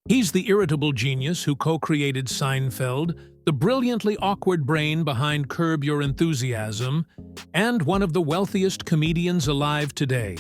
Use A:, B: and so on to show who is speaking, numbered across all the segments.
A: He's the irritable genius who co-created Seinfeld, the brilliantly awkward brain behind Curb Your Enthusiasm, and one of the wealthiest comedians alive today.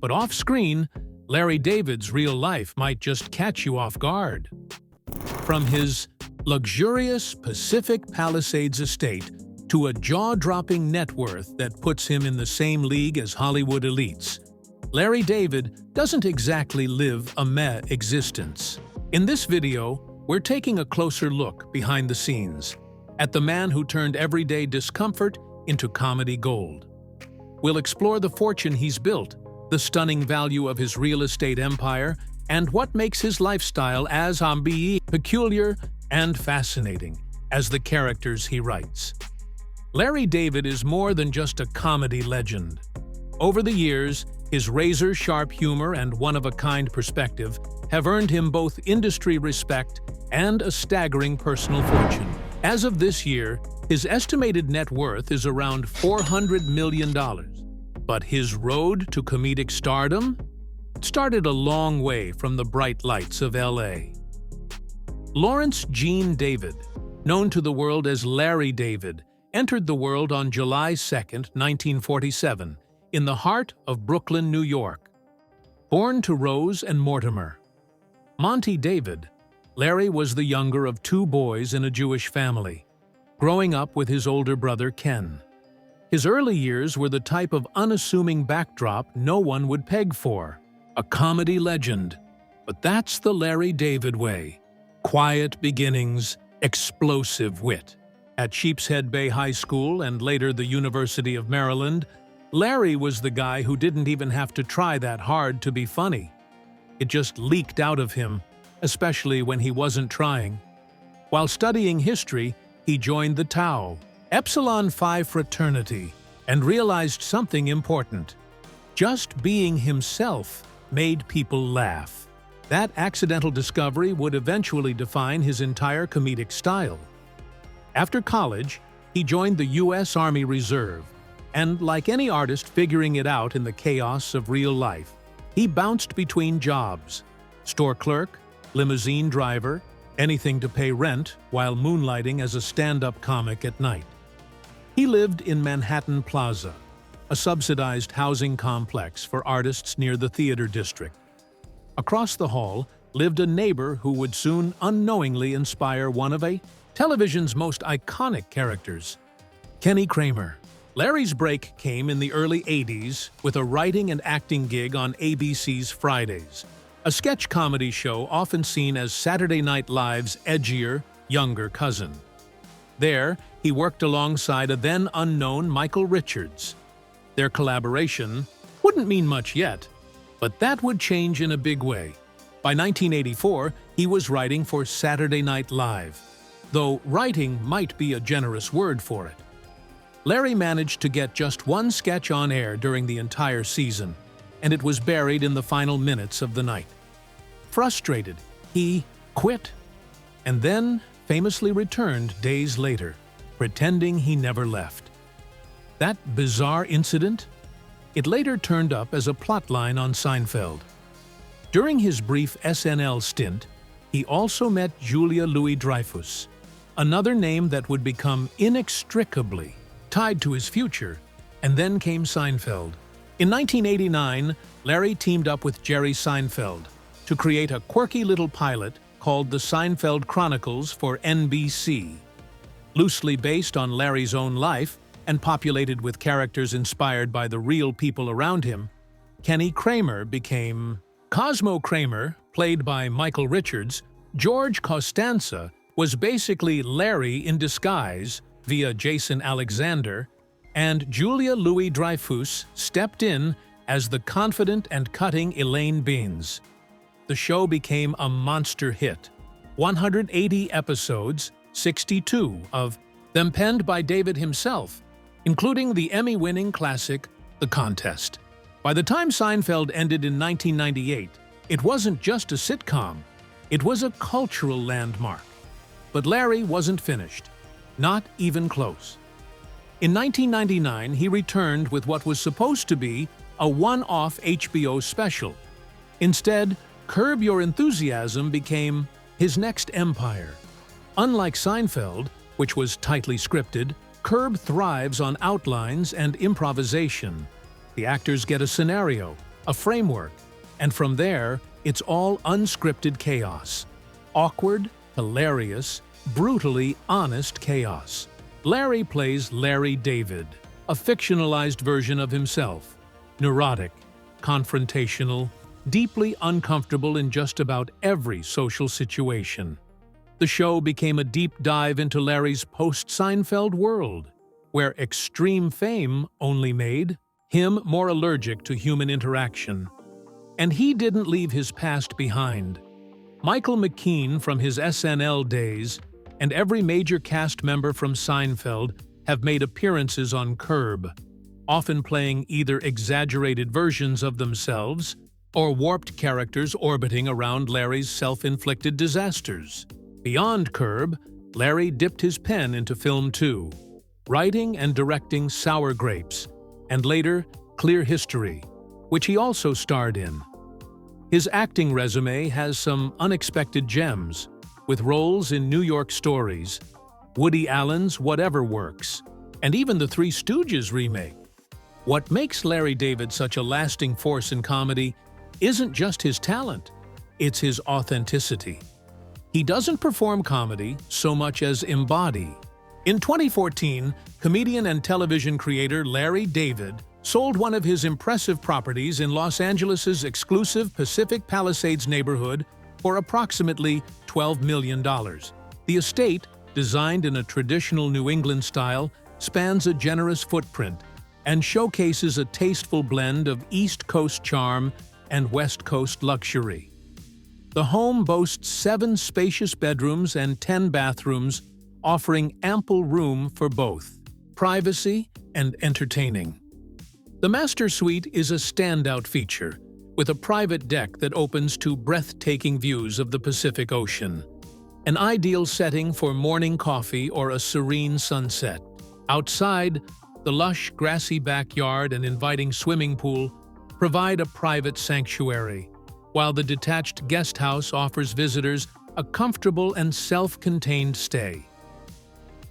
A: But off-screen, Larry David's real life might just catch you off guard. From his luxurious Pacific Palisades estate to a jaw-dropping net worth that puts him in the same league as Hollywood elites, Larry David doesn't exactly live a meh existence. In this video, we're taking a closer look behind the scenes at the man who turned everyday discomfort into comedy gold. We'll explore the fortune he's built, the stunning value of his real estate empire, and what makes his lifestyle as peculiar and fascinating as the characters he writes. Larry David is more than just a comedy legend. Over the years, his razor-sharp humor and one-of-a-kind perspective have earned him both industry respect and a staggering personal fortune. As of this year, his estimated net worth is around $400 million. But his road to comedic stardom started a long way from the bright lights of LA. Lawrence Gene David, known to the world as Larry David, entered the world on July 2, 1947, in the heart of Brooklyn, New York. Born to Rose and Mortimer Monty David, Larry was the younger of two boys in a Jewish family, growing up with his older brother Ken. His early years were the type of unassuming backdrop no one would peg for, a comedy legend. But that's the Larry David way. Quiet beginnings, explosive wit. At Sheepshead Bay High School and later the University of Maryland, Larry was the guy who didn't even have to try that hard to be funny. It just leaked out of him, especially when he wasn't trying. While studying history, he joined the Tau, Epsilon Phi fraternity, and realized something important. Just being himself made people laugh. That accidental discovery would eventually define his entire comedic style. After college, he joined the U.S. Army Reserve, and like any artist figuring it out in the chaos of real life, he bounced between jobs: store clerk, limousine driver, anything to pay rent while moonlighting as a stand-up comic at night. He lived in Manhattan Plaza, a subsidized housing complex for artists near the theater district. Across the hall lived a neighbor who would soon unknowingly inspire one of television's most iconic characters, Kenny Kramer. Larry's break came in the early 80s with a writing and acting gig on ABC's Fridays, a sketch comedy show often seen as Saturday Night Live's edgier, younger cousin. There, he worked alongside a then-unknown Michael Richards. Their collaboration wouldn't mean much yet, but that would change in a big way. By 1984, he was writing for Saturday Night Live, though writing might be a generous word for it. Larry managed to get just one sketch on air during the entire season, and it was buried in the final minutes of the night. Frustrated, he quit, and then famously returned days later, pretending he never left. That bizarre incident? It later turned up as a plotline on Seinfeld. During his brief SNL stint, he also met Julia Louis-Dreyfus, another name that would become inextricably tied to his future, and then came Seinfeld. In 1989, Larry teamed up with Jerry Seinfeld to create a quirky little pilot called The Seinfeld Chronicles for NBC. Loosely based on Larry's own life and populated with characters inspired by the real people around him, Kenny Kramer became Cosmo Kramer, played by Michael Richards. George Costanza was basically Larry in disguise via Jason Alexander, and Julia Louis-Dreyfus stepped in as the confident and cutting Elaine Beans. The show became a monster hit. 180 episodes, 62 of them penned by David himself, including the Emmy-winning classic The Contest. By the time Seinfeld ended in 1998, it wasn't just a sitcom, it was a cultural landmark. But Larry wasn't finished. Not even close. In 1999, he returned with what was supposed to be a one-off HBO special. Instead, Curb Your Enthusiasm became his next empire. Unlike Seinfeld, which was tightly scripted, Curb thrives on outlines and improvisation. The actors get a scenario, a framework, and from there, it's all unscripted chaos. Awkward, hilarious, brutally honest chaos. Larry plays Larry David, a fictionalized version of himself. Neurotic, confrontational, deeply uncomfortable in just about every social situation. The show became a deep dive into Larry's post-Seinfeld world, where extreme fame only made him more allergic to human interaction. And he didn't leave his past behind. Michael McKean from his SNL days and every major cast member from Seinfeld have made appearances on Curb, often playing either exaggerated versions of themselves or warped characters orbiting around Larry's self-inflicted disasters. Beyond Curb, Larry dipped his pen into film too, writing and directing Sour Grapes, and later Clear History, which he also starred in. His acting resume has some unexpected gems, with roles in New York Stories, Woody Allen's Whatever Works, and even the Three Stooges remake. What makes Larry David such a lasting force in comedy isn't just his talent, it's his authenticity. He doesn't perform comedy so much as embody. In 2014, comedian and television creator Larry David sold one of his impressive properties in Los Angeles' exclusive Pacific Palisades neighborhood for approximately $12 million. The estate, designed in a traditional New England style, spans a generous footprint and showcases a tasteful blend of East Coast charm and West Coast luxury. The home boasts 7 spacious bedrooms and 10 bathrooms, offering ample room for both privacy and entertaining. The master suite is a standout feature, with a private deck that opens to breathtaking views of the Pacific Ocean. An ideal setting for morning coffee or a serene sunset. Outside, the lush, grassy backyard and inviting swimming pool provide a private sanctuary, while the detached guest house offers visitors a comfortable and self-contained stay.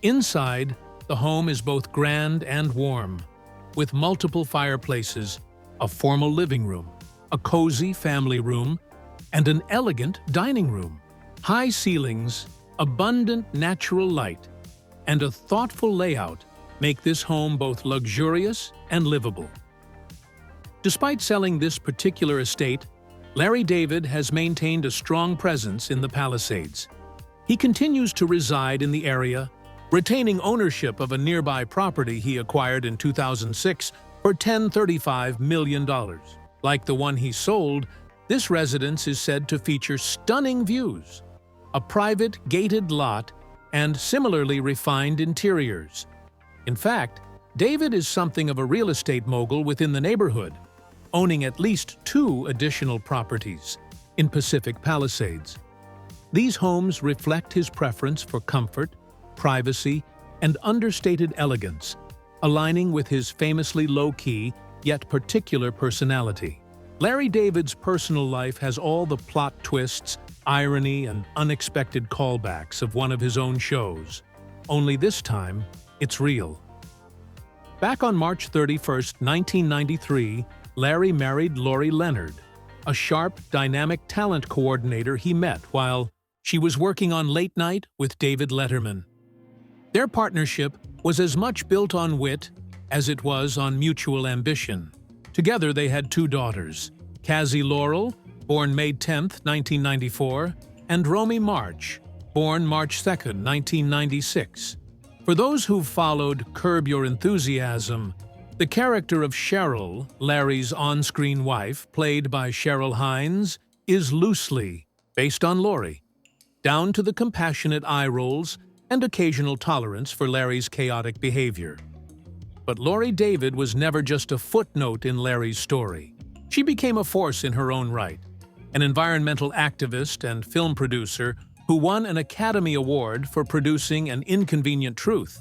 A: Inside, the home is both grand and warm, with multiple fireplaces, a formal living room, a cozy family room, and an elegant dining room. High ceilings, abundant natural light, and a thoughtful layout make this home both luxurious and livable. Despite selling this particular estate, Larry David has maintained a strong presence in the Palisades. He continues to reside in the area, retaining ownership of a nearby property he acquired in 2006 for $10.35 million. Like the one he sold, this residence is said to feature stunning views, a private gated lot, and similarly refined interiors. In fact, David is something of a real estate mogul within the neighborhood, owning at least 2 additional properties in Pacific Palisades. These homes reflect his preference for comfort, privacy, and understated elegance, aligning with his famously low-key yet particular personality. Larry David's personal life has all the plot twists, irony, and unexpected callbacks of one of his own shows. Only this time, it's real. Back on March 31, 1993, Larry married Lori Leonard, a sharp, dynamic talent coordinator he met while she was working on Late Night with David Letterman. Their partnership was as much built on wit as it was on mutual ambition. Together they had 2 daughters, Cassie Laurel, born May 10, 1994, and Romy March, born March 2, 1996. For those who've followed Curb Your Enthusiasm, the character of Cheryl, Larry's on-screen wife, played by Cheryl Hines, is loosely based on Lori, down to the compassionate eye rolls and occasional tolerance for Larry's chaotic behavior. But Lori David was never just a footnote in Larry's story. She became a force in her own right, an environmental activist and film producer who won an Academy Award for producing An Inconvenient Truth,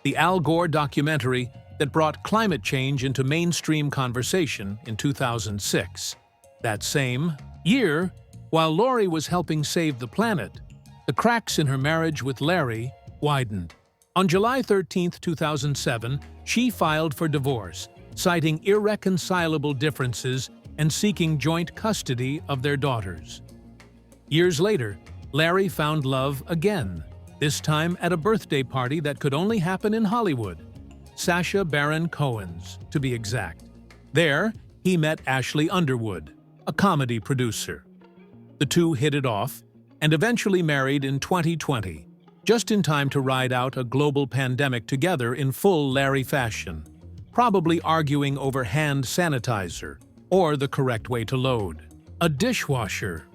A: the Al Gore documentary that brought climate change into mainstream conversation in 2006. That same year, While Lori was helping save the planet, the cracks in her marriage with Larry widened. On July 13, 2007, she filed for divorce, citing irreconcilable differences and seeking joint custody of their daughters. Years later, Larry found love again, this time at a birthday party that could only happen in Hollywood, Sacha Baron Cohen's, to be exact. There, he met Ashley Underwood, a comedy producer. The two hit it off and eventually married in 2020, just in time to ride out a global pandemic together in full Larry fashion, probably arguing over hand sanitizer or the correct way to load a dishwasher.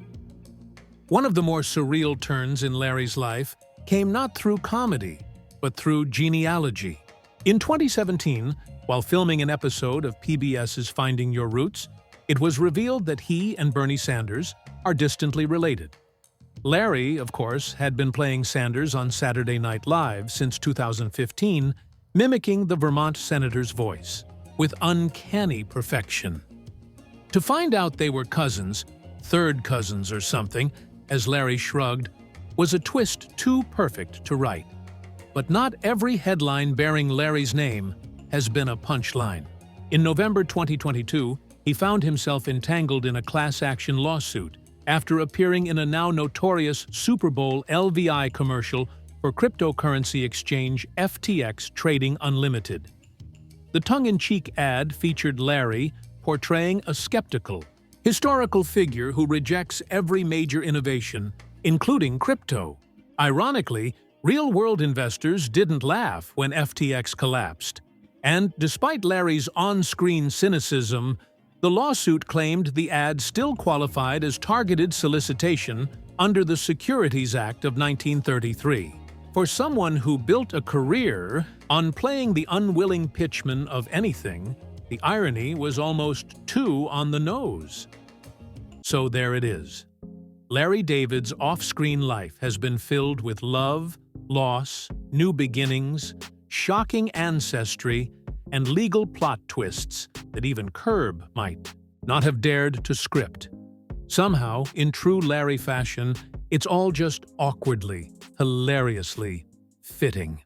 A: One of the more surreal turns in Larry's life came not through comedy, but through genealogy. In 2017, while filming an episode of PBS's Finding Your Roots, it was revealed that he and Bernie Sanders are distantly related. Larry, of course, had been playing Sanders on Saturday Night Live since 2015, mimicking the Vermont senator's voice, with uncanny perfection. To find out they were cousins, third cousins or something, as Larry shrugged, was a twist too perfect to write. But not every headline bearing Larry's name has been a punchline. In November 2022, he found himself entangled in a class-action lawsuit after appearing in a now notorious Super Bowl LVI commercial for cryptocurrency exchange FTX Trading Unlimited. The tongue-in-cheek ad featured Larry portraying a skeptical, historical figure who rejects every major innovation, including crypto. Ironically, real-world investors didn't laugh when FTX collapsed. And despite Larry's on-screen cynicism, the lawsuit claimed the ad still qualified as targeted solicitation under the Securities Act of 1933. For someone who built a career on playing the unwilling pitchman of anything, the irony was almost too on the nose. So there it is. Larry David's off-screen life has been filled with love, loss, new beginnings, shocking ancestry, and legal plot twists that even Curb might not have dared to script. Somehow, in true Larry fashion, it's all just awkwardly, hilariously fitting.